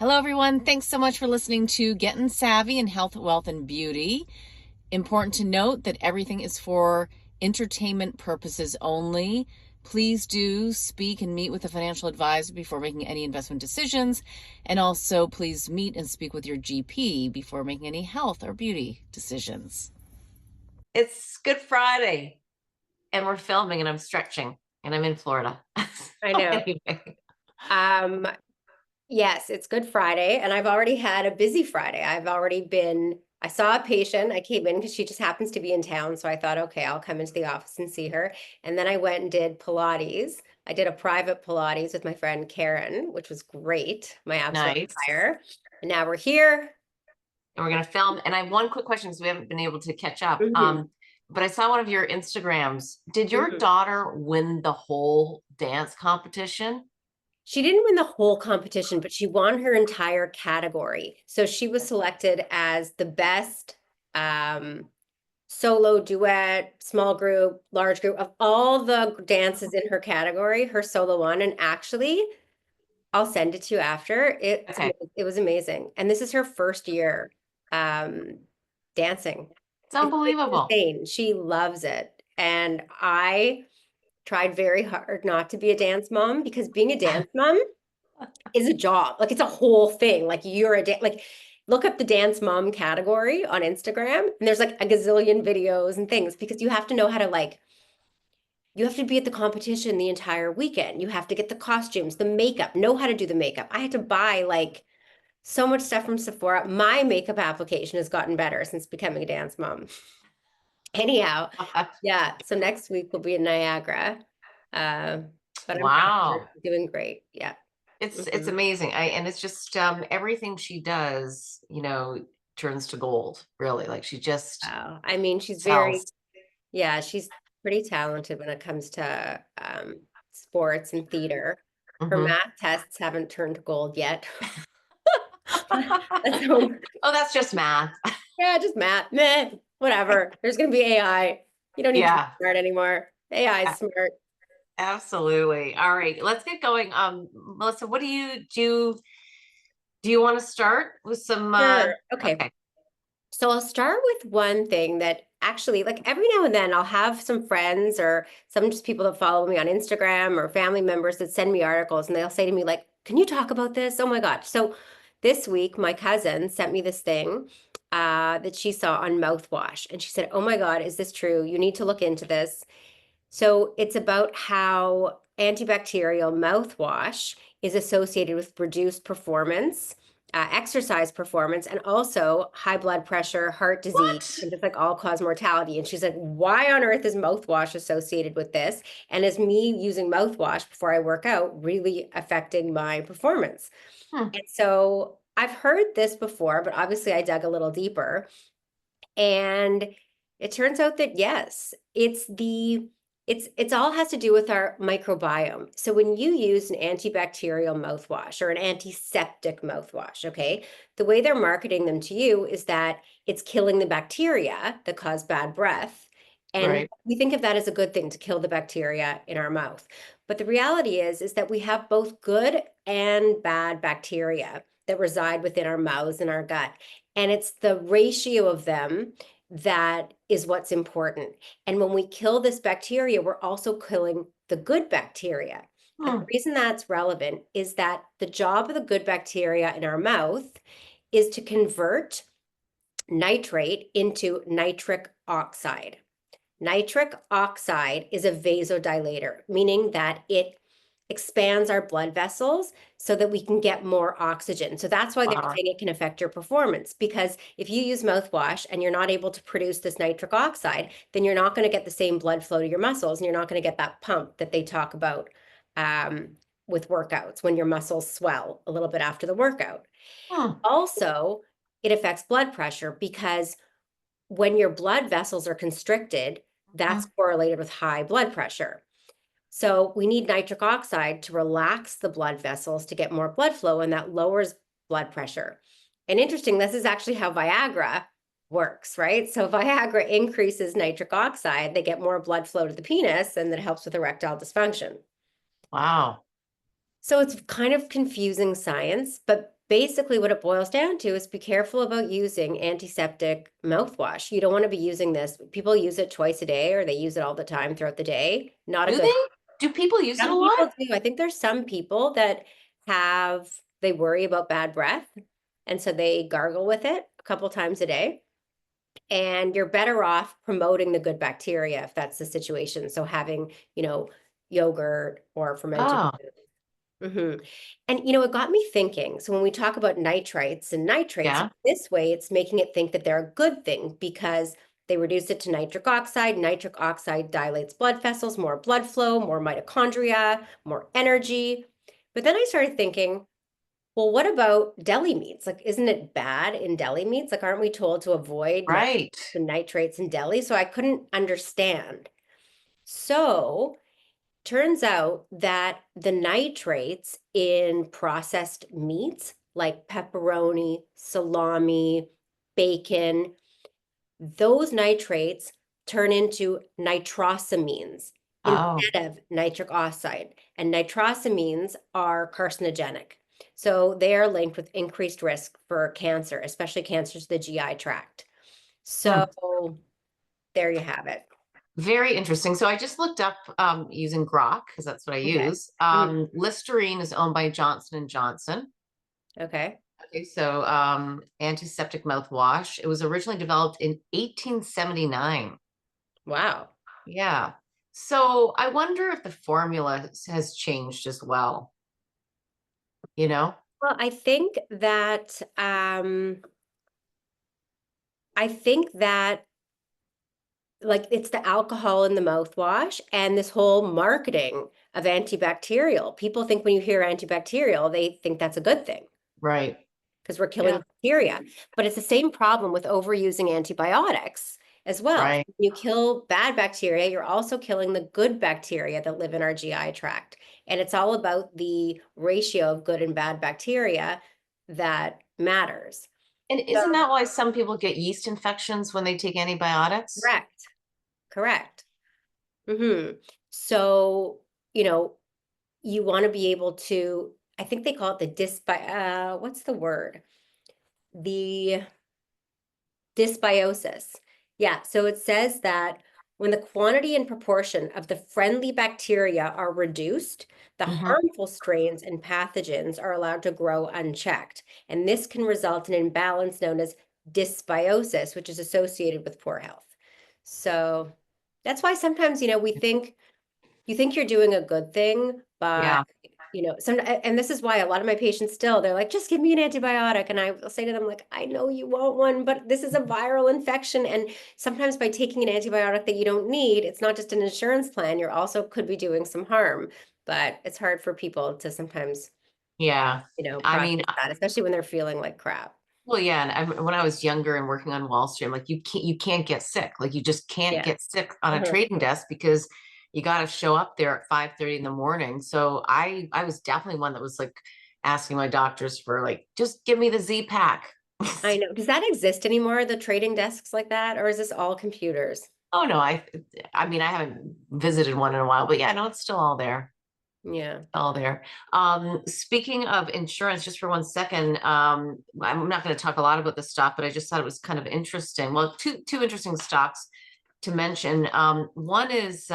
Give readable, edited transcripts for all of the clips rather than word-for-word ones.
Hello, everyone. Thanks so much for listening to Gettin Savvy in Health, Wealth, and Beauty. Important to note that everything is for entertainment purposes only. Please do speak and meet with a financial advisor before making any investment decisions. And also, please meet and speak with your GP before making any health or beauty decisions. It's Good Friday, and we're filming, and I'm stretching, and I'm in Florida. I know. Anyway. Yes, it's Good Friday, and I've already had a busy Friday. I saw a patient. I came in because she just happens to be in town. So I thought, okay, I'll come into the office and see her. And then I went and did Pilates. I did a private Pilates with my friend Karen, which was great. My absolute Nice. fire. And now we're here. And we're going to film. And I have one quick question because we haven't been able to catch up. But I saw one of your Instagrams. Did your daughter win the whole dance competition? She didn't win the whole competition, but she won her entire category. So she was selected as the best solo, duet, small group, large group of all the dances in her category. Her solo won. And actually, I'll send it to you after. It was amazing. And this is her first year dancing. It's unbelievable. Insane. She loves it. And I tried very hard not to be a dance mom because being a dance mom is a job. Like it's a whole thing. Like look up the dance mom category on Instagram and there's like a gazillion videos and things because you have to know how to you have to be at the competition the entire weekend. You have to get the costumes, the makeup, know how to do the makeup. I had to buy so much stuff from Sephora. My makeup application has gotten better since becoming a dance mom. Anyhow, yeah. So next week we'll be in Niagara. But wow, I'm doing great. Yeah. It's amazing. And it's just everything she does, turns to gold, really. Like she just Wow. I mean, she's she's pretty talented when it comes to sports and theater. Her math tests haven't turned to gold yet. Oh, that's just math. Yeah, just math. Meh, whatever. There's going to be AI. You don't need to be smart anymore. AI is smart. Absolutely. All right, let's get going. Melissa, what do you do? Do you want to start with some? Sure. Okay. So I'll start with one thing that actually, like every now and then, I'll have some friends or some just people that follow me on Instagram or family members that send me articles, and they'll say to me, like, "Can you talk about this?" Oh my God! So this week, my cousin sent me this thing that she saw on Mouthwash, and she said, "Oh my God, is this true? You need to look into this." So it's about how antibacterial mouthwash is associated with reduced performance, exercise performance, and also high blood pressure, heart disease, and just like all-cause mortality. And she's like, why on earth is mouthwash associated with this? And is me using mouthwash before I work out really affecting my performance? And so I've heard this before, but obviously I dug a little deeper. And it turns out that yes, it's all has to do with our microbiome. So when you use an antibacterial mouthwash or an antiseptic mouthwash, okay, the way they're marketing them to you is that it's killing the bacteria that cause bad breath. And we think of that as a good thing to kill the bacteria in our mouth. But the reality is that we have both good and bad bacteria that reside within our mouths and our gut. And it's the ratio of them that is what's important. And when we kill this bacteria, we're also killing the good bacteria. And the reason that's relevant is that the job of the good bacteria in our mouth is to convert nitrate into nitric oxide. Nitric oxide is a vasodilator, meaning that it expands our blood vessels so that we can get more oxygen. So that's why they're saying it can affect your performance, because if you use mouthwash and you're not able to produce this nitric oxide, then you're not going to get the same blood flow to your muscles, and you're not going to get that pump that they talk about with workouts when your muscles swell a little bit after the workout. Also, it affects blood pressure because when your blood vessels are constricted, that's correlated with high blood pressure. So we need nitric oxide to relax the blood vessels to get more blood flow, and that lowers blood pressure. And interesting, this is actually how Viagra works, right? So Viagra increases nitric oxide, they get more blood flow to the penis, and that helps with erectile dysfunction. Wow. So it's kind of confusing science, but basically what it boils down to is be careful about using antiseptic mouthwash. You don't want to be using this. People use it twice a day or they use it all the time throughout the day. Not a Do good. they? Do people use it a Some lot? people do. I think there's some people that they worry about bad breath. And so they gargle with it a couple times a day. And you're better off promoting the good bacteria if that's the situation. So having, yogurt or fermented Oh, foods. And it got me thinking. So when we talk about nitrites and nitrates, yeah. this way it's making it think that they're a good thing because they reduce it to nitric oxide. Nitric oxide dilates blood vessels, more blood flow, more mitochondria, more energy. But then I started thinking, well, what about deli meats? Like, isn't it bad in deli meats? Like, aren't we told to avoid Right. the nitrates in deli? So I couldn't understand. So turns out that the nitrates in processed meats like pepperoni, salami, bacon, those nitrates turn into nitrosamines Oh, instead of nitric oxide. And nitrosamines are carcinogenic. So they are linked with increased risk for cancer, especially cancers of the GI tract. hmm. So there you have it. Very interesting. So I just looked up using Grok because that's what I Okay. use. Mhm. Listerine is owned by Johnson and Johnson. Okay. Okay, so antiseptic mouthwash. It was originally developed in 1879. Wow. Yeah. So I wonder if the formula has changed as well, you know? Well, I think that like it's the alcohol in the mouthwash and this whole marketing of antibacterial. People think when you hear antibacterial, they think that's a good thing Right. because we're killing Yeah. bacteria. But it's the same problem with overusing antibiotics as well. Right. When you kill bad bacteria, you're also killing the good bacteria that live in our GI tract. And it's all about the ratio of good and bad bacteria that matters. And So, isn't that why some people get yeast infections when they take antibiotics? correct, correct. So, you know, you want to be able to, I think they call it what's the word? The dysbiosis. Yeah, so it says that when the quantity and proportion of the friendly bacteria are reduced, the Hmm. harmful strains and pathogens are allowed to grow unchecked. And this can result in an imbalance known as dysbiosis, which is associated with poor health. So that's why sometimes, we think you think you're doing a good thing, but Yeah. and this is why a lot of my patients still, they're like, just give me an antibiotic. And I will say to them, like, I know you want one, but this is a viral infection. And sometimes by taking an antibiotic that you don't need, it's not just an insurance plan, you're also could be doing some harm. But it's hard for people to sometimes, Yeah. I process mean, that, especially when they're feeling like crap. well, yeah, and when I was younger and working on Wall Street, I'm like, you can't get sick. Like you just can't Yeah. get sick on a Uh-huh. trading desk because you got to show up there at 5:30 in the morning. So I was definitely one that was like asking my doctors for like, just give me the Z pack. I know. Does that exist anymore, the trading desks like that? Or is this all computers? Oh no, I mean I haven't visited one in a while, but yeah, no, it's still all there. Yeah. All there. Speaking of insurance, just for 1 second, I'm not going to talk a lot about the stock, but I just thought it was kind of interesting. Well, two interesting stocks to mention. One is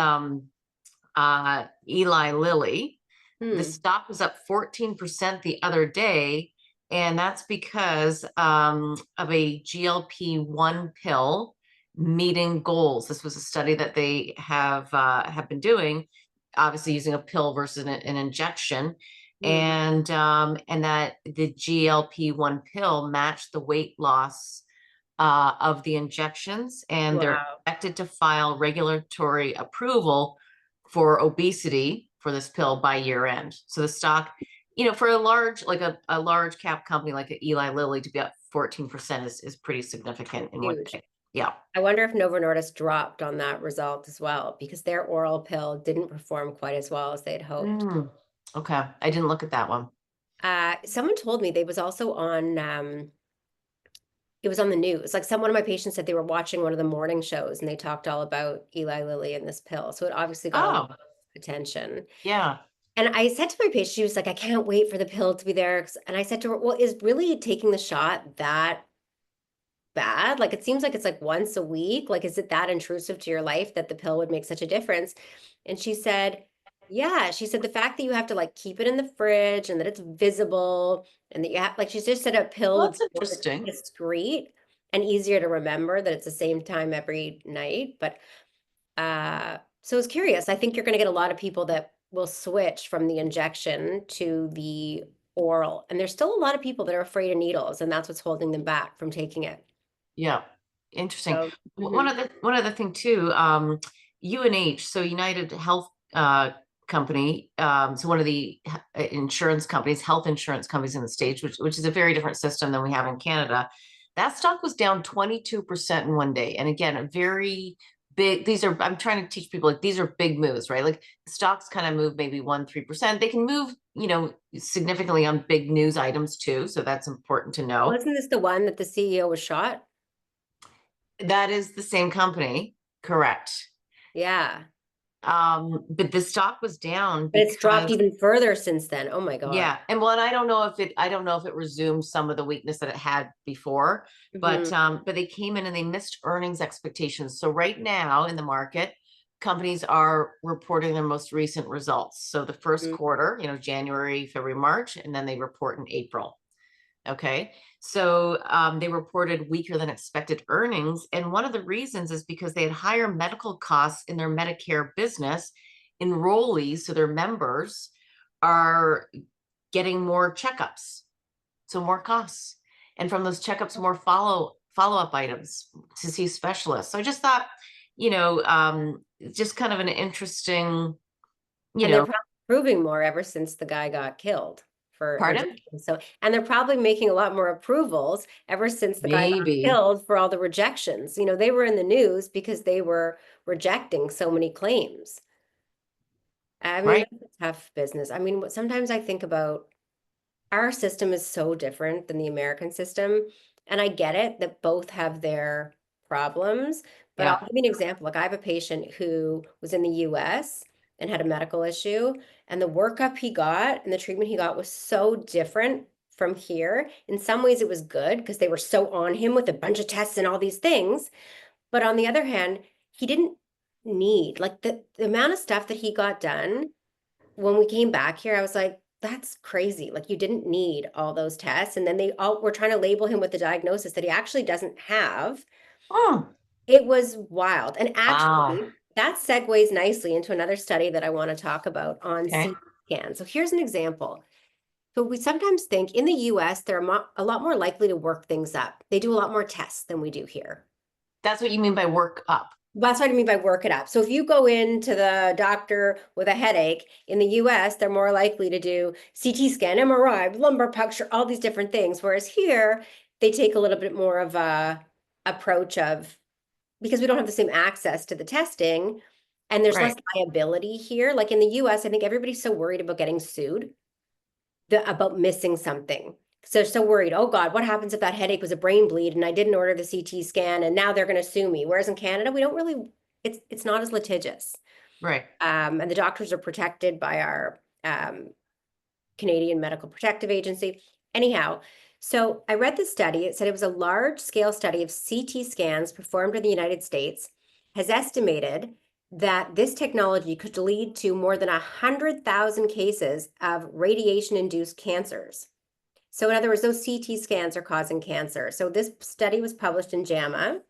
Eli Lilly. The Hmm. stock was up 14% the other day, and that's because of a GLP-1 pill meeting goals. This was a study that they have been doing, obviously using a pill versus an injection, Hmm. and that the GLP-1 pill matched the weight loss of the injections, and they're Wow. expected to file regulatory approval for obesity for this pill by year end. So the stock, for a large like a large cap company like Eli Lilly to be up 14% is pretty significant in one Huge. day. Yeah. I wonder if Novo Nordisk dropped on that result as well because their oral pill didn't perform quite as well as they'd hoped. Mm, okay. I didn't look at that one. Someone told me they was also on it was on the news. Like one of my patients said they were watching one of the morning shows and they talked all about Eli Lilly and this pill. So it obviously got a lot Oh, of attention. yeah. And I said to my patient, she was like, I can't wait for the pill to be there. And I said to her, well, is really taking the shot that bad? Like, it seems like it's like once a week. Like, is it that intrusive to your life that the pill would make such a difference? And she said, yeah. She said the fact that you have to like keep it in the fridge and that it's visible and that you have, like, she just said a pill Well, would that's be more interesting. discreet and easier to remember that it's the same time every night. But so I was curious. I think you're going to get a lot of people that will switch from the injection to the oral. And there's still a lot of people that are afraid of needles, and that's what's holding them back from taking it. Yeah, interesting. So, One other thing too, UNH, so United Health Company, so one of the insurance companies, health insurance companies in the States, which is a very different system than we have in Canada. That stock was down 22% in one day. And again, a very big, I'm trying to teach people like these are big moves, right? Like stocks kind of move maybe 1-3%. They can move, significantly on big news items too. So that's important to know. wasn't this the one that the CEO was shot? That is the same company, correct. Yeah. But the stock was down But it's dropped because even further since then. Oh my God. yeah, and well, I don't know if it resumed some of the weakness that it had before, but they came in and they missed earnings expectations. So right now in the market, companies are reporting their most recent results. So the first quarter, January, February, March, and then they report in April. Okay. So they reported weaker than expected earnings. And one of the reasons is because they had higher medical costs in their Medicare business. Enrollees, so their members, are getting more checkups. So more costs. And from those checkups, more follow-up items to see specialists. So I just thought, just kind of an interesting, And they're probably proving more ever since the guy got killed for pardon? rejection. So, and they're probably making a lot more approvals ever since the guy got Maybe. killed for all the rejections. They were in the news because they were rejecting so many claims. I mean, Right. that's a tough business. I mean, sometimes I think about our system is so different than the American system. And I get it that both have their problems, but I'll Yeah. give you an example. Like I have a patient who was in the US and had a medical issue, and the workup he got and the treatment he got was so different from here. In some ways, it was good because they were so on him with a bunch of tests and all these things. But on the other hand, he didn't need like the amount of stuff that he got done when we came back here. I was like, that's crazy. Like you didn't need all those tests. And then they all were trying to label him with the diagnosis that he actually doesn't have. Oh, It was wild. And wow. actually, that segues nicely into another study that I want to talk about on Okay. CT scans. So here's an example. So we sometimes think in the US, they're a lot more likely to work things up. They do a lot more tests than we do here. That's what you mean by work up. That's what I mean by work it up. So if you go into the doctor with a headache in the US, they're more likely to do CT scan, MRI, lumbar puncture, all these different things. Whereas here, they take a little bit more of a approach of, because we don't have the same access to the testing and there's less Right. liability here. Like in the US, I think everybody's so worried about getting sued, about missing something. So they're so worried, oh God, what happens if that headache was a brain bleed and I didn't order the CT scan and now they're going to sue me? Whereas in Canada, we don't really, it's not as litigious. Right. And the doctors are protected by our Canadian Medical Protective Agency. Anyhow, so I read the study. It said it was a large scale study of CT scans performed in the United States, has estimated that this technology could lead to more than 100,000 cases of radiation-induced cancers. So in other words, those CT scans are causing cancer. So this study was published in JAMA,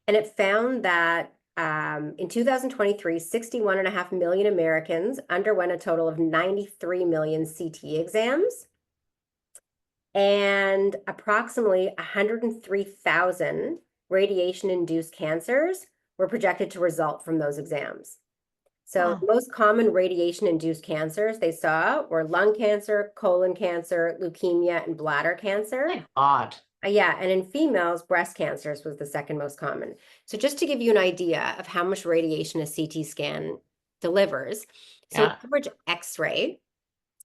and it found that in 2023, 61.5 million Americans underwent a total of 93 million CT exams, and approximately 103,000 radiation-induced cancers were projected to result from those exams. So the most common radiation-induced cancers they saw were lung cancer, colon cancer, leukemia, and bladder cancer. Odd. Yeah, and in females, breast cancers was the second most common. So just to give you an idea of how much radiation a CT scan delivers. So an average X-ray,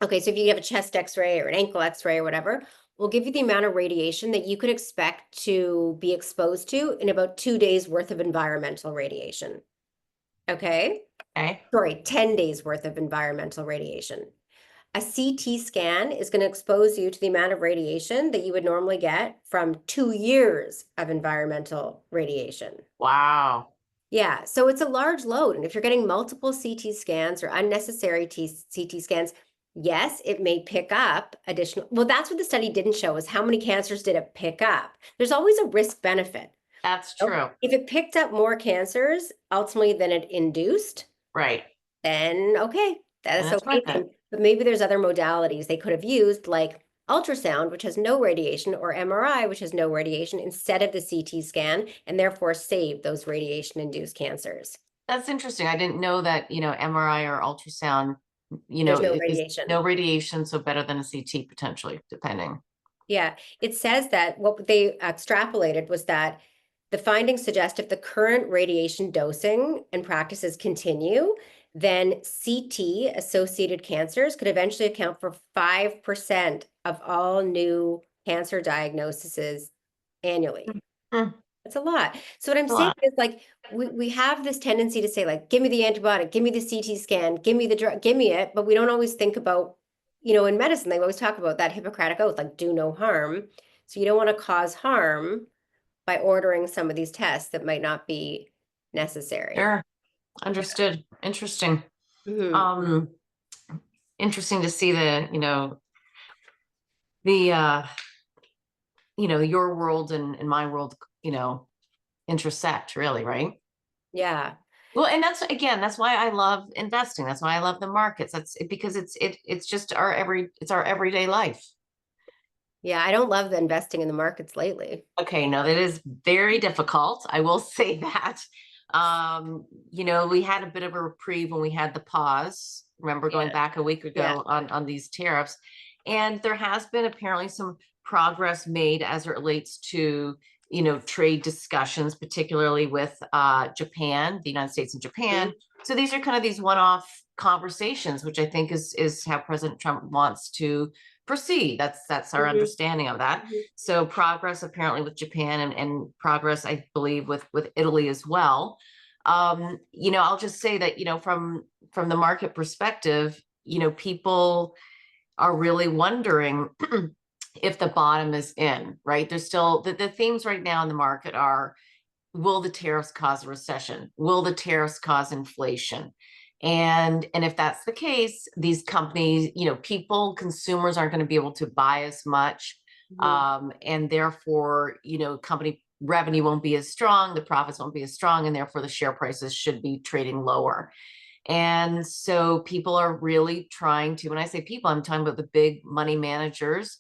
okay, so if you have a chest X-ray or an ankle X-ray or whatever, will give you the amount of radiation that you could expect to be exposed to in about 2 days worth of environmental radiation. Okay? Okay. Sorry, 10 days worth of environmental radiation. A CT scan is going to expose you to the amount of radiation that you would normally get from 2 years of environmental radiation. Wow. Yeah, so it's a large load. And if you're getting multiple CT scans or unnecessary CT scans, yes, it may pick up additional. Well, that's what the study didn't show, is how many cancers did it pick up? There's always a risk benefit. That's So true. if it picked up more cancers ultimately than it induced, Right. then okay, And that's it's okay worth it. then. But maybe there's other modalities they could have used, like ultrasound, which has no radiation, or MRI, which has no radiation, instead of the CT scan, and therefore save those radiation-induced cancers. That's interesting. I didn't know that, MRI or ultrasound, There's no is radiation. no radiation, so better than a CT potentially, depending. Yeah, it says that what they extrapolated was that the findings suggest if the current radiation dosing and practices continue, then CT associated cancers could eventually account for 5% of all new cancer diagnoses annually. Hmm, That's a lot. So what I'm a saying lot. is, like, we have this tendency to say, like, give me the antibiotic, give me the CT scan, give me the drug, give me it, but we don't always think about, in medicine, they always talk about that Hippocratic oath, like, do no harm. So you don't want to cause harm by ordering some of these tests that might not be necessary. Sure. Understood. Interesting. Mhm. Um, Interesting to see the your world and my world, intersect really, right? Yeah. Well, and that's why I love investing. That's why I love the markets. Because it's just it's our everyday life. Yeah. I don't love the investing in the markets lately. Okay, no, that is very difficult. I will say that. We had a bit of a reprieve when we had the pause. Remember going Yeah. back a week Yeah. ago on these tariffs, and there has been apparently some progress made as it relates to trade discussions, particularly with Japan, the United States and Japan. Mhm. So these are kind of these one-off conversations, which I think is how President Trump wants to proceed. That's our Mhm. understanding of that. Mhm. So progress apparently with Japan and progress, I believe, with Italy as well. I'll just say that, from the market perspective, people are really wondering if the bottom is in, right? There's still the themes right now in the market are, will the tariffs cause a recession? Will the tariffs cause inflation? And if that's the case, these companies, consumers aren't going to be able to buy as much, Mhm. and therefore, company revenue won't be as strong, the profits won't be as strong, and therefore the share prices should be trading lower. And so people are really trying to, when I say people, I'm talking about the big money managers,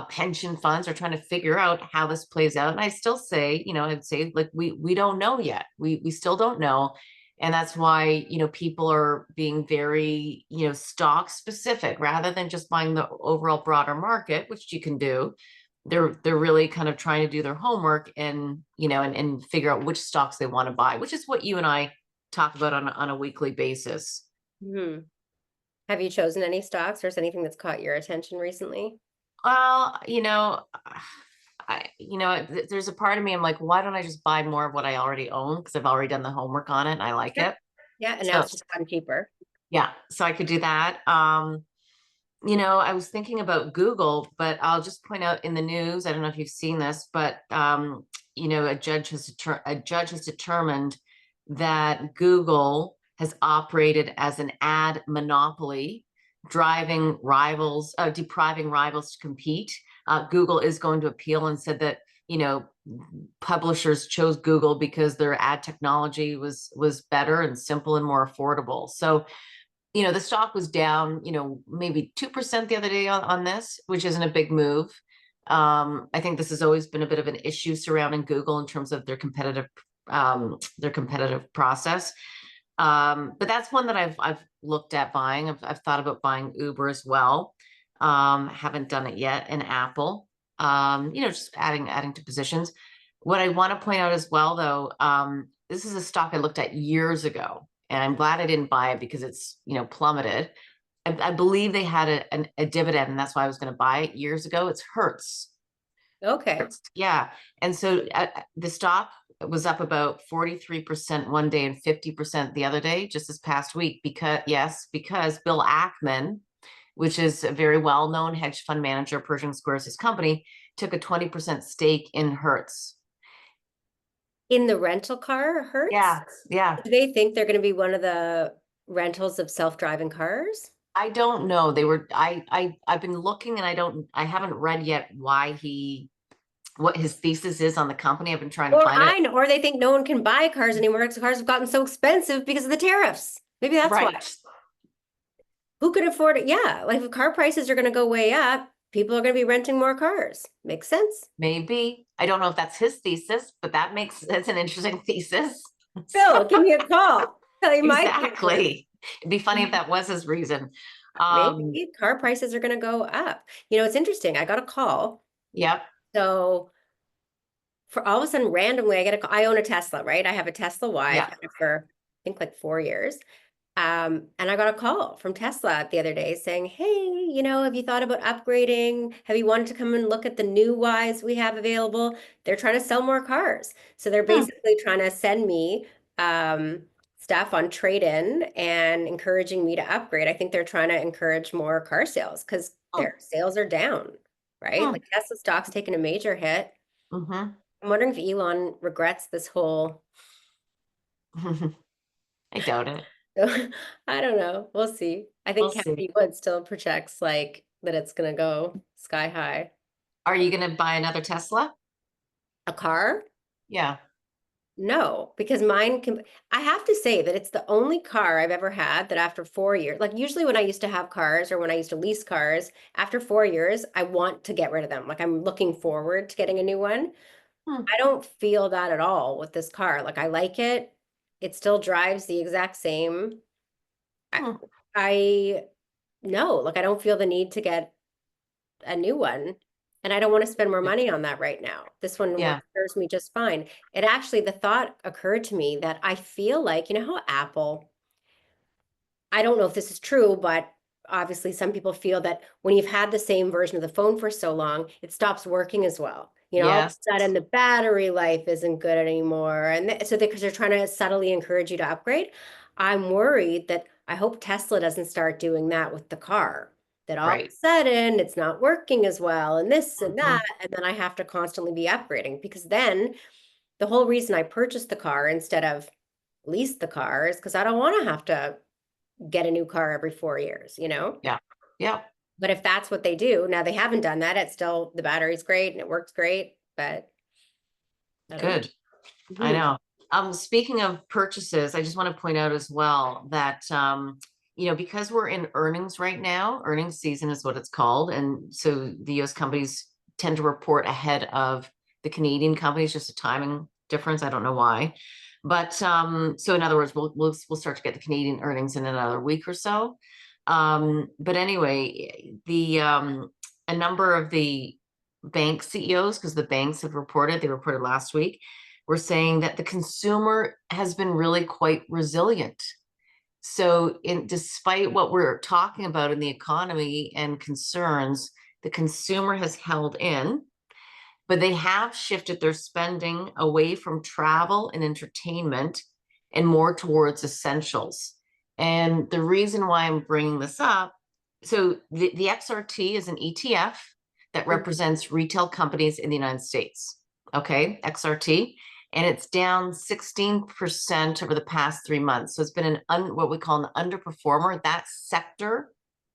pension funds are trying to figure out how this plays out. And I still say, I'd say, like, we don't know yet. We still don't know. And that's why, people are being very, stock specific rather than just buying the overall broader market, which you can do. They're really kind of trying to do their homework and, and figure out which stocks they want to buy, which is what you and I talk about on a weekly basis. Mhm. Have you chosen any stocks, or is anything that's caught your attention recently? Well, there's a part of me, I'm like, why don't I just buy more of what I already own? Because I've already done the homework on it and I like Sure. it. Yeah, and now So it's just gotten cheaper. yeah, so I could do that. I was thinking about Google, but I'll just point out in the news, I don't know if you've seen this, but a judge has determined that Google has operated as an ad monopoly, depriving rivals to compete. Google is going to appeal and said that, publishers chose Google because their ad technology was better and simple and more affordable. So the stock was down, maybe 2% the other day on this, which isn't a big move. I think this has always been a bit of an issue surrounding Google in terms of their competitive process. But that's one that I've looked at buying. I've thought about buying Uber as well. Haven't done it yet, and Apple. Just adding to positions. What I want to point out as well, though, this is a stock I looked at years ago, and I'm glad I didn't buy it because it's plummeted. I believe they had a dividend, and that's why I was going to buy it years ago. It's Hertz. Okay. Yeah. And so the stock was up about 43% one day and 50% the other day, just this past week, because Bill Ackman, which is a very well-known hedge fund manager, Pershing Square's his company, took a 20% stake in Hertz. In the rental car, Hertz? Yeah. Do they think they're going to be one of the rentals of self-driving cars? I don't know. I've been looking and I haven't read yet what his thesis is on the company. I've been trying to Or find it. I know, or they think no one can buy cars anymore because cars have gotten so expensive because of the tariffs. Maybe that's why. Right. Who could afford it? Yeah, like if car prices are going to go way up, people are going to be renting more cars. Makes sense. Maybe. I don't know if that's his thesis, but that's an interesting thesis. Bill, give me a call. Tell you my thesis. Exactly. It'd be funny if that was his reason. Maybe car prices are going to go up. You know, it's interesting. I got a call. Yep. So for all of a sudden, randomly, I own a Tesla, right? I have a Tesla Y. I've Yeah. had it for, I think, like 4 years. And I got a call from Tesla the other day saying, hey, you know, have you thought about upgrading? Have you wanted to come and look at the new Ys we have available? They're trying to sell more cars. So they're basically trying to send me stuff on trade-in and encouraging me to upgrade. I think they're trying to encourage more car sales because their sales are down, right? Like Tesla stock's taken a major hit. Mm-hmm. I'm wondering if Elon regrets this whole. I doubt it. I don't know. We'll see. I We'll think see. Kathy Wood still projects like that it's gonna go sky high. Are you going to buy another Tesla? A car? Yeah. No, because mine can. I have to say that it's the only car I've ever had that after 4 years, like usually when I used to have cars or when I used to lease cars, after 4 years, I want to get rid of them. Like I'm looking forward to getting a new one. Hmm. I don't feel that at all with this car. Like I like it. It still drives the exact same. I, Hmm. I no, like I don't feel the need to get a new one. And I don't want to spend more money on that right now. This one Yeah. serves me just fine. It actually, the thought occurred to me that I feel like, you know how Apple, I don't know if this is true, but obviously some people feel that when you've had the same version of the phone for so long, it stops working as well. You know, all of Yes. a sudden the battery life isn't good anymore. And so because they're trying to subtly encourage you to upgrade, I'm worried that I hope Tesla doesn't start doing that with the car. That all of a Right. sudden it's not working as well and this and Mhm. that. And then I have to constantly be upgrading because then the whole reason I purchased the car instead of lease the car is because I don't want to have to get a new car every 4 years, you know? Yeah. Yeah. But if that's what they do, now they haven't done that. It's still, the battery's great and it works great, but I don't know. Good. I know. Speaking of purchases, I just want to point out as well that because we're in earnings right now, earnings season is what it's called. And so the US companies tend to report ahead of the Canadian companies, just a timing difference. I don't know why. But so in other words, we'll start to get the Canadian earnings in another week or so. But anyway, the a number of the bank CEOs, because the banks have reported, they reported last week, were saying that the consumer has been really quite resilient. So despite what we're talking about in the economy and concerns, the consumer has held in, but they have shifted their spending away from travel and entertainment and more towards essentials. And the reason why I'm bringing this up, so the XRT is an ETF that represents retail companies in the United States. Okay, XRT. And it's down 16% over the past 3 months. So it's been what we call an underperformer. That sector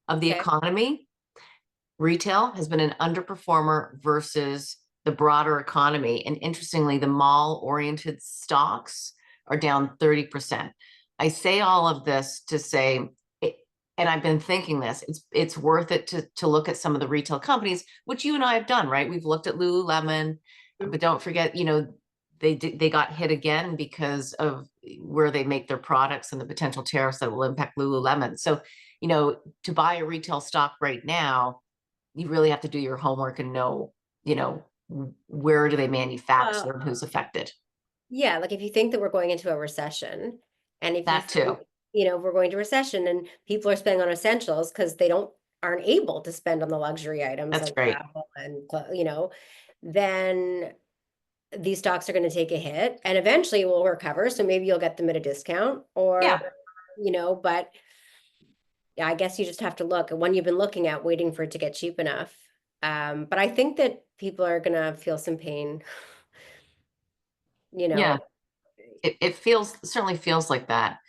of the Okay. economy, retail, has been an underperformer versus the broader economy. And interestingly, the mall-oriented stocks are down 30%. I say all of this to say, and I've been thinking this, it's worth it to look at some of the retail companies, which you and I have done, right? We've looked at Lululemon, but don't forget, they got hit again because of where they make their products and the potential tariffs that will impact Lululemon. So, to buy a retail stock right now, you really have to do your homework and know, where do they manufacture and who's affected. Yeah, like if you think that we're going into a recession, and if you That too. think, we're going to recession and people are spending on essentials because they don't aren't able to spend on the luxury items That's like great. travel and, you know, then these stocks are going to take a hit and eventually will recover. So maybe you'll get them at a discount or, Yeah. you know, but yeah, I guess you just have to look at when you've been looking at waiting for it to get cheap enough. But I think that people are going to feel some pain, you Yeah. know. It certainly feels like that.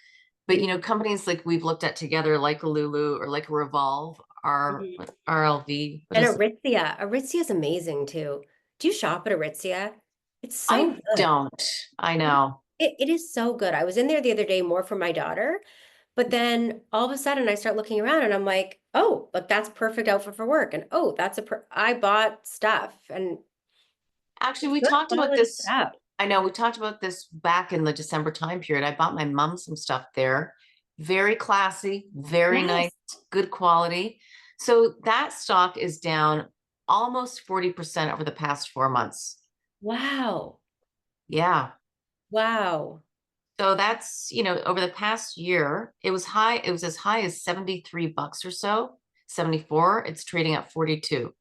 But, you know, companies like we've looked at together, like a Lulu or like a Revolve, Mhm. RLV, what And is it? Aritzia is amazing too. Do you shop at Aritzia? It's so I good. don't. I know. It is so good. I was in there the other day more for my daughter, but then all of a sudden I start looking around and I'm like, oh, but that's perfect outfit for work. And oh, I bought stuff and Actually, it's we good talked about quality this. stuff. I know we talked about this back in the December time period. I bought my mom some stuff there. Very classy, very nice, Yes. good quality. So that stock is down almost 40% over the past 4 months. Wow. Yeah. Wow. So that's, you know, over the past year, it was high, it was as high as $73 or so, 74. It's trading at 42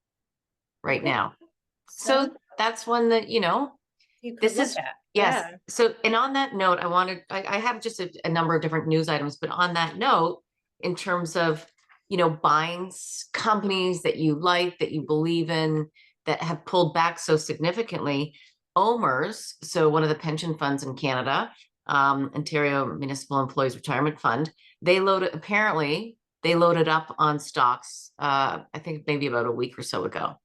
right Okay. now. Well, So that's one that, you know, you could this look is, at. yes. Yeah. So, and on that note, I have just a number of different news items, but on that note, in terms of, you know, buying companies that you like, that you believe in, that have pulled back so significantly, OMERS, so one of the pension funds in Canada, Ontario Municipal Employees Retirement Fund, apparently they loaded up on stocks, I think maybe about a week or so ago.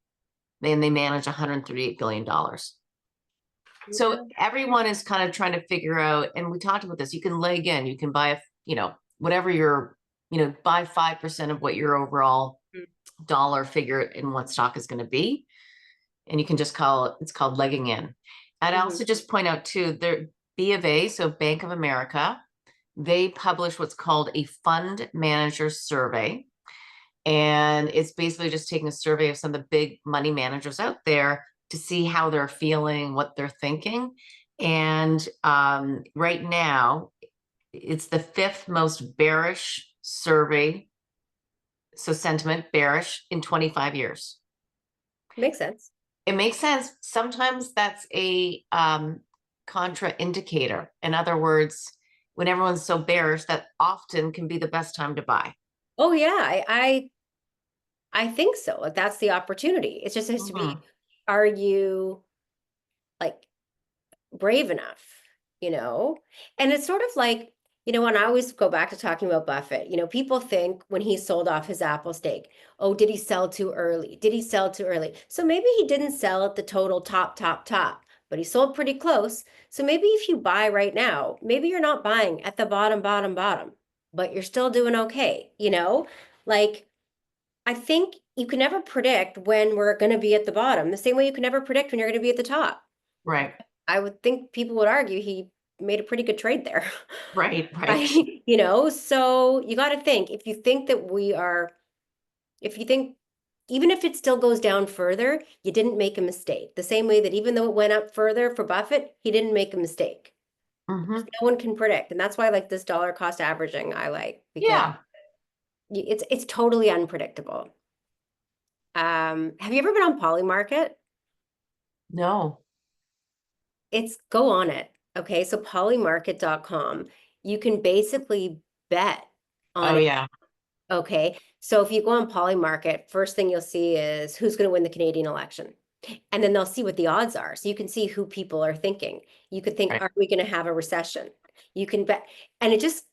And they manage $138 billion. So Yeah. everyone is kind of trying to figure out, and we talked about this, you can leg in, you can buy, you know, whatever your, you know, buy 5% of what your overall dollar figure in what stock is going to be. And you can just it's called legging in. And I Mhm. also just point out too, there, B of A, so Bank of America, they publish what's called a fund manager survey. And it's basically just taking a survey of some of the big money managers out there to see how they're feeling, what they're thinking. And right now, it's the fifth most bearish survey. So sentiment bearish in 25 years. Makes sense. It makes sense. Sometimes that's a contra indicator. In other words, when everyone's so bearish, that often can be the best time to buy. Oh yeah, I think so. Like that's the opportunity. It just has to be, Mhm. are you like brave enough, you know? And it's sort of like, you know, when I always go back to talking about Buffett, you know, people think when he sold off his Apple stake, oh, did he sell too early? Did he sell too early? So maybe he didn't sell at the total top, but he sold pretty close. So maybe if you buy right now, maybe you're not buying at the bottom, but you're still doing okay, you know? Like, I think you can never predict when we're going to be at the bottom, the same way you can never predict when you're going to be at the top. Right, I would think people would argue he made a pretty good trade there. right, right. Right? You know, so you got to think if you think that if you think, even if it still goes down further, you didn't make a mistake. The same way that even though it went up further for Buffett, he didn't make a mistake. Mhm. No one can predict. And that's why I like this dollar cost averaging I like because Yeah. it's totally unpredictable. Have you ever been on Polymarket? No. It's go on it. Okay, so polymarket.com. You can basically bet on Oh, it. yeah. Okay, so if you go on Polymarket, first thing you'll see is who's going to win the Canadian election. And then they'll see what the odds are. So you can see who people are thinking. You could think, Right. are we going to have a recession? You can bet. And it just,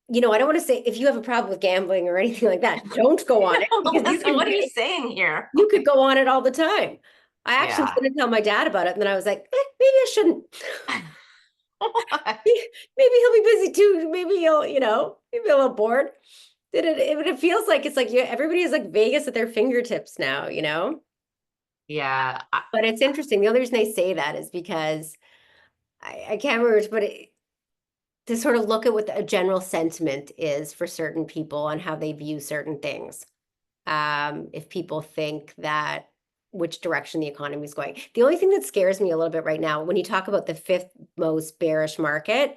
you know, I don't want to say if you have a problem with gambling or anything like that, don't go on it because What are you saying here? you could go on it all the time. I actually was Yeah. going to tell my dad about it, and then I was like, maybe I shouldn't. Maybe he'll be busy too. Maybe he'll, you know, maybe a little bored. It feels like it's like everybody has like Vegas at their fingertips now, you know? Yeah. But it's interesting. The only reason they say that is because I can't remember, but to sort of look at what a general sentiment is for certain people and how they view certain things. If people think that which direction the economy is going. The only thing that scares me a little bit right now, when you talk about the fifth most bearish market,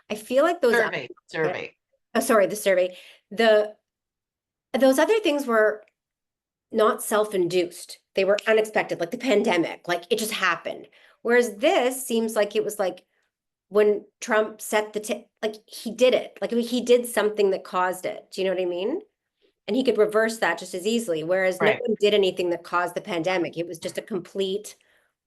I feel like Survey. oh, sorry, the survey, those other things were not self-induced. They were unexpected, like the pandemic, like it just happened. Whereas this seems like it was like when Trump set the like he did it, like he did something that caused it. Do you know what I mean? And he could reverse that just as easily. Whereas no Right. one did anything that caused the pandemic. It was just a complete,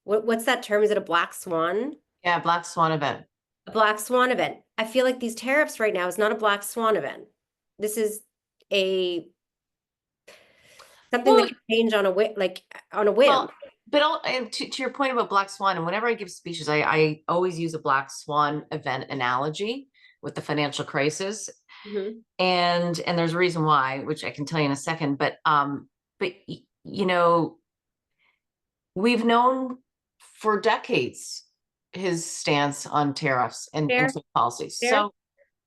what's that term? Is it a black swan? Yeah, black swan event. A black swan event. I feel like these tariffs right now is not a black swan event. This is a something Well, that can change on a like on a whim. well, but and to your point about black swan, and whenever I give speeches, I always use a black swan event analogy with the financial crisis. Mhm. And there's a reason why, which I can tell you in a second. But you know, we've known for decades his stance on tariffs and Fair, trade policies. fair, So,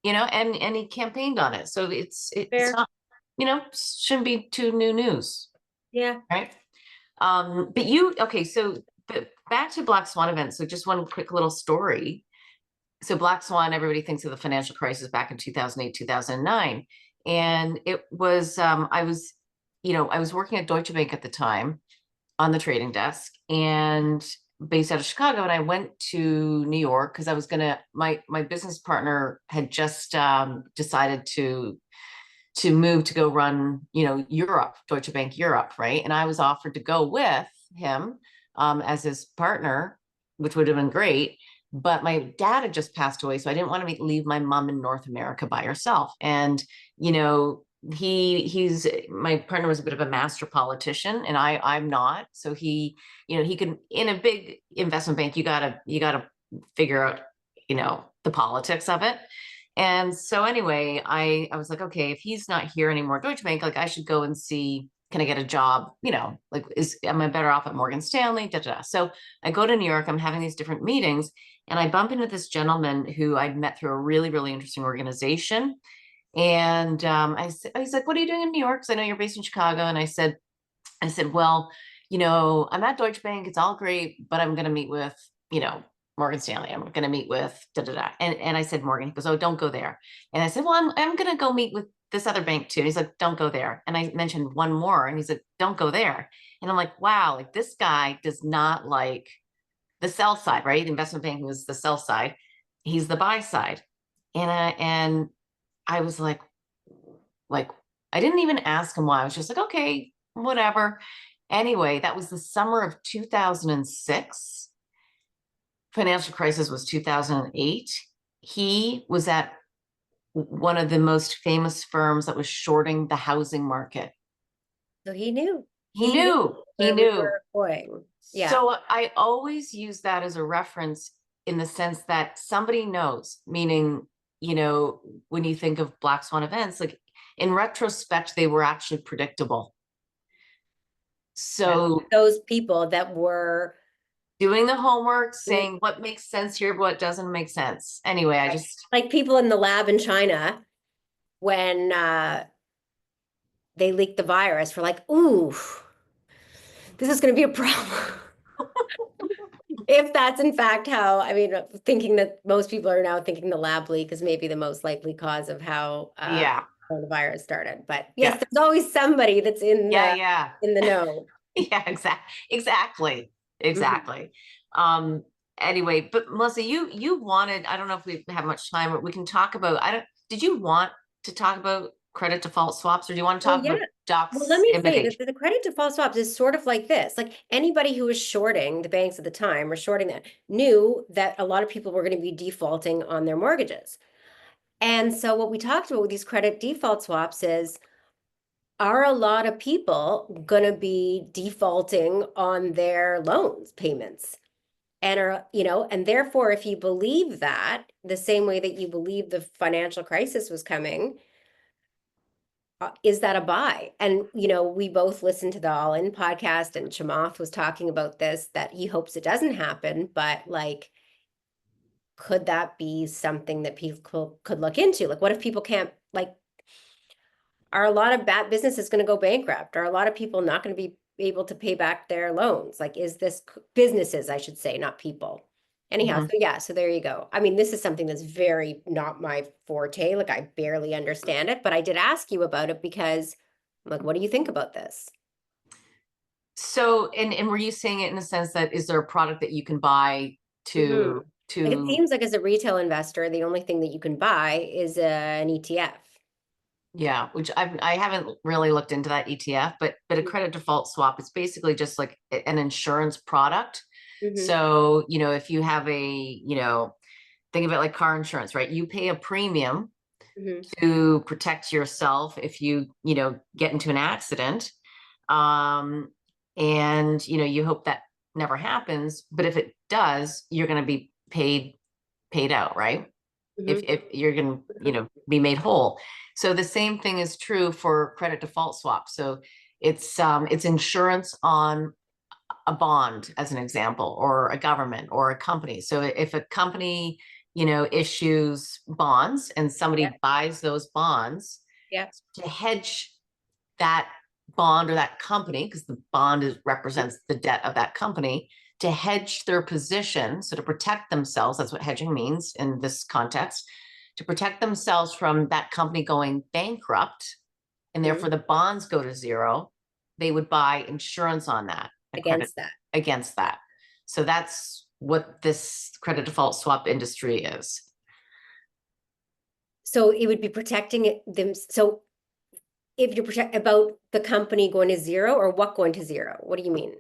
you know, and he campaigned on it. So it's fair. not, you know, shouldn't be too new news, Yeah. right? But okay, so but back to Black Swan events. So just one quick little story. So Black Swan, everybody thinks of the financial crisis back in 2008, 2009. And it was, I was working at Deutsche Bank at the time on the trading desk and based out of Chicago. And I went to New York because I was gonna, my business partner had just decided to move to go run, Europe, Deutsche Bank Europe, right? And I was offered to go with him as his partner, which would have been great. But my dad had just passed away, so I didn't want to leave my mom in North America by herself. And you know, he's my partner was a bit of a master politician, and I'm not. So he could in a big investment bank, you gotta figure out, the politics of it. And so anyway, I was like, okay, if he's not here anymore, Deutsche Bank, like I should go and see, can I get a job? Like am I better off at Morgan Stanley? Da, da, da. So I go to New York, I'm having these different meetings, and I bump into this gentleman who I'd met through a really, really interesting organization. And he's like, what are you doing in New York? Because I know you're based in Chicago. And I said, well, I'm at Deutsche Bank. It's all great, but I'm going to meet with, Morgan Stanley. I'm going to meet with da da da. And I said, Morgan. He goes, oh, don't go there. And I said, well, I'm going to go meet with this other bank too. And he's like, don't go there. And I mentioned one more, and he's like, don't go there. And I'm like, wow, like this guy does not like the sell side, right? The investment banking was the sell side. He's the buy side. And I was like, I didn't even ask him why. I was just like, okay, whatever. Anyway, that was the summer of 2006. Financial crisis was 2008. He was at one of the most famous firms that was shorting the housing market. So he knew. He knew. He where we knew. were going. Yeah. So I always use that as a reference in the sense that somebody knows, meaning, when you think of Black Swan events, like in retrospect, they were actually predictable. So those people that were doing the homework, saying what makes sense here, what doesn't make sense. Anyway, I just like people in the lab in China when they leaked the virus were like, ooh, this is going to be a problem. If that's in fact how, I mean, thinking that most people are now thinking the lab leak is maybe the most likely cause of how yeah. coronavirus started. But yes, there's always somebody that's in the know. Yeah, exactly. Anyway, but Melissa, you wanted, I don't know if we have much time, but we can talk about, did you want to talk about credit default swaps, or do you want to talk about docs? Well, let me say that the credit default swaps is sort of like this. Like anybody who was shorting the banks at the time or shorting that knew that a lot of people were going to be defaulting on their mortgages. And so what we talked about with these credit default swaps is, are a lot of people going to be defaulting on their loans payments? And and therefore, if you believe that, the same way that you believe the financial crisis was coming, is that a buy? And, we both listened to the All In podcast, and Chamath was talking about this, that he hopes it doesn't happen, but like, could that be something that people could look into? Like, what if people can't, like, are a lot of bad businesses going to go bankrupt? Are a lot of people not going to be able to pay back their loans? Like, is this businesses, I should say, not people? Anyhow, so there you go. I mean, this is something that's very not my forte. Like, I barely understand it, but I did ask you about it because I'm like, what do you think about this? So, and were you saying it in the sense that, is there a product that you can buy Hmm. Like it to, seems like as a retail investor, the only thing that you can buy is an ETF. yeah, which I haven't really looked into that ETF, but a credit default swap is basically just like an insurance product. Mm-hmm. So, if you have think of it like car insurance, right? You pay a premium Mm-hmm. to protect yourself if get into an accident. Um, and you hope that never happens, but if it does, you're going to be paid out, right? Mm-hmm. If you're going to, be made whole. So the same thing is true for credit default swap. So it's insurance on a bond, as an example, or a government or a company. So if a company, issues bonds and Yeah. somebody buys those bonds Yeah. to hedge that bond or that company, because the bond represents the debt of that company, to hedge their position, so to protect themselves. That's what hedging means in this context, to protect themselves from that company going bankrupt, and Mm-hmm. therefore the bonds go to zero. They would buy insurance on that, a credit Against that. against that. So that's what this credit default swap industry is. So it would be protecting them. So if you're protect about the company going to zero, or what going to zero? What do you mean?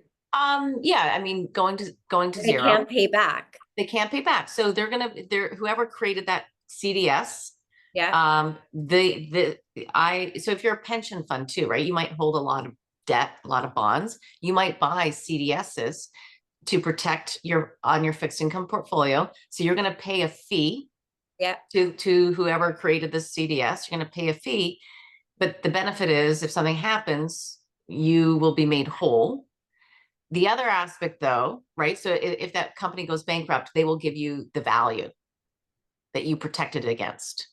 Yeah, I mean, going to They zero. can't pay back. They can't pay back. So they're whoever created that CDS. Yeah. So if you're a pension fund too, right? You might hold a lot of debt, a lot of bonds. You might buy CDSs to protect on your fixed income portfolio. So you're going to pay a fee Yeah. to whoever created this CDS. You're going to pay a fee, but the benefit is if something happens, you will be made whole. The other aspect though, right? So if that company goes bankrupt, they will give you the value that you protected against.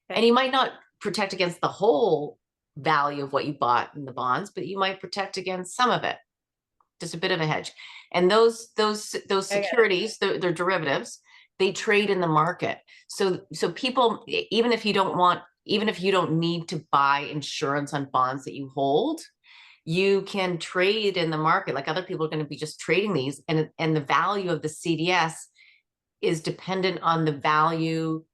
And Okay. you might not protect against the whole value of what you bought in the bonds, but you might protect against some of it, just a bit of a hedge. And those I get it. securities, they're derivatives, they trade in the market. So people, even if you don't need to buy insurance on bonds that you hold, you can trade in the market. Like other people are going to be just trading these, and the value of the CDS is dependent on the value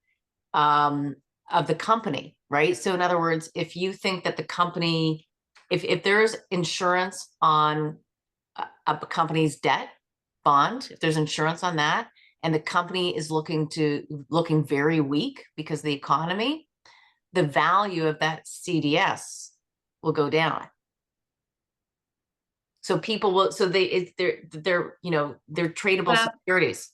of the company, right? So in other words, if you think that the company, if there's insurance on a company's debt bond, if there's insurance on that, and the company is looking very weak because of the economy, the value of that CDS will go down. So people will, so they're tradable Well, securities.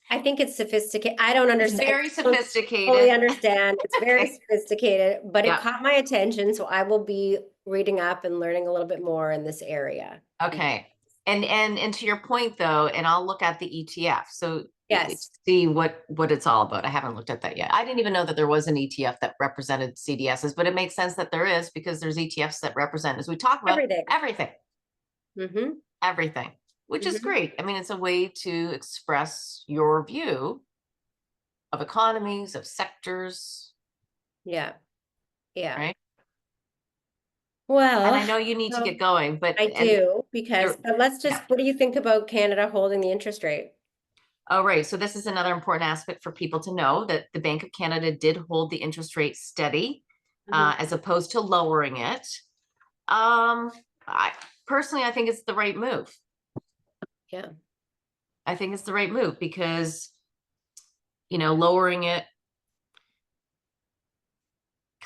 I think it's sophisticated. I don't It's understand. very I don't sophisticated. fully understand. It's very Okay. sophisticated, but it Yeah. caught my attention. So I will be reading up and learning a little bit more in this area. Okay. And to your point though, and I'll look at the ETF. So Yes. see what it's all about. I haven't looked at that yet. I didn't even know that there was an ETF that represented CDSs, but it makes sense that there is, because there's ETFs that represent, as we talk about, Everything. everything, Mm-hmm. everything, which is Mm-hmm. great. I mean, it's a way to express your view of economies, of sectors, Yeah. Yeah. right? And Well, I know you need to get going, I do because, but let's yeah. just, what do you think about Canada holding the interest rate? Oh, right. So this is another important aspect for people to know, that the Bank of Canada did hold the interest rate steady, Mhm. as opposed to lowering it. I personally, I think it's the right move. Yeah. I think it's the right move because, lowering it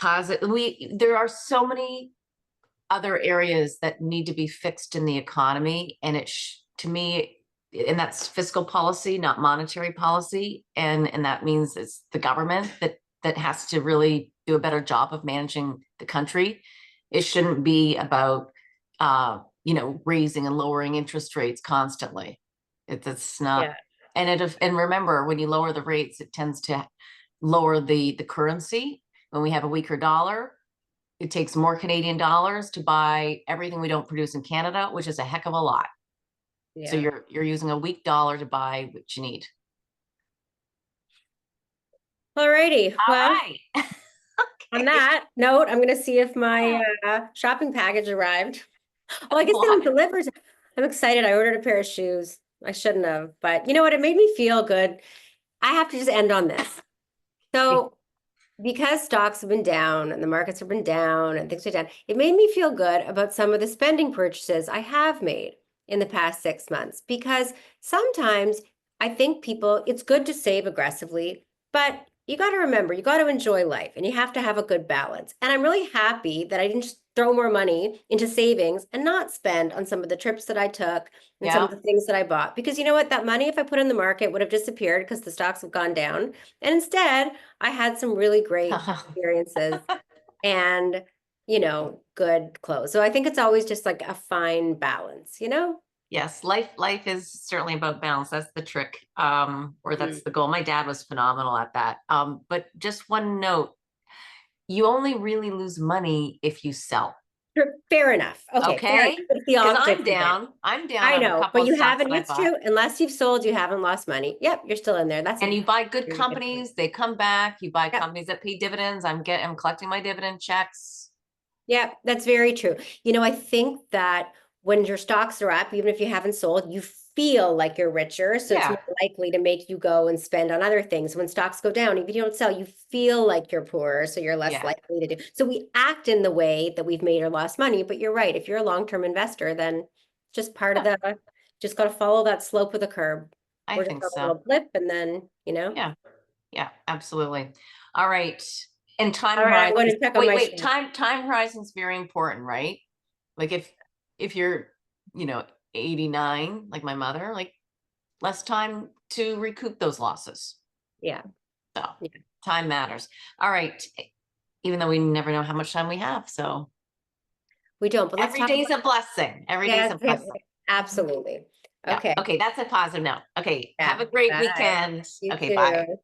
there are so many other areas that need to be fixed in the economy, and to me, and that's fiscal policy, not monetary policy, and that means it's the government that has to really do a better job of managing the country. It shouldn't be about raising and lowering interest rates constantly. It's not. Yeah. And remember, when you lower the rates, it tends to lower the currency. When we have a weaker dollar, it takes more Canadian dollars to buy everything we don't produce in Canada, which is a heck of a lot. So Yeah. you're using a weak dollar to buy what you need. All righty. All Well, right. on Okay. that note, I'm going to see if my shopping package arrived. Well, I guess they Why? don't deliver. I'm excited. I ordered a pair of shoes. I shouldn't have, but you know what? It made me feel good. I have to just end on this. So, because stocks have been down and the markets have been down and things are down, it made me feel good about some of the spending purchases I have made in the past 6 months. Because sometimes I think people, it's good to save aggressively, but you got to remember, you got to enjoy life and you have to have a good balance. And I'm really happy that I didn't just throw more money into savings and not spend on some of the trips that I took and some of Yeah. the things that I bought. Because you know what? That money, if I put in the market, would have disappeared because the stocks have gone down. And instead, I had some really great experiences and, good clothes. So I think it's always just like a fine balance, you know? Yes, life is certainly about balance. That's the trick, or that's Mm. the goal. My dad was phenomenal at that. But just one note, you only really lose money if you sell. Fair enough. Okay, fair enough. Okay? It's the Because optics of it. I'm down I on a know, couple but of you stocks haven't, that I it's bought. true. Unless you've sold, you haven't lost money. Yep, you're still in there. That's And a you buy good very good point. companies, they come back. You buy Yep. companies that pay dividends. I'm collecting my dividend checks. Yeah, that's very true. I think that when your stocks are up, even if you haven't sold, you feel like you're richer. So it's Yeah, more likely to make you go and spend on other things. When stocks go down, if you don't sell, you feel like you're poorer. So you're less yeah, likely to do. So we act in the way that we've made or lost money. But you're right. If you're a long-term investor, then it's just part of yeah. just got to follow that slope of the curve. I We're just think on a so. little blip and then. Yeah, yeah, absolutely. All right. And time All right, I'm going horizons. to check on Wait, my wait. shoes. Time horizon's very important, right? Like if you're, you know, 89, like my mother, like less time to recoup those losses. Yeah. So Yeah. time matters. All right. Even though we never know how much time we have. So We don't, but let's every talk day's about, a blessing. Every day's yes, a blessing. absolutely. Yeah. Okay. Okay. That's a positive note. Okay. Yeah. Have a great Bye. weekend. You Okay. Bye. too.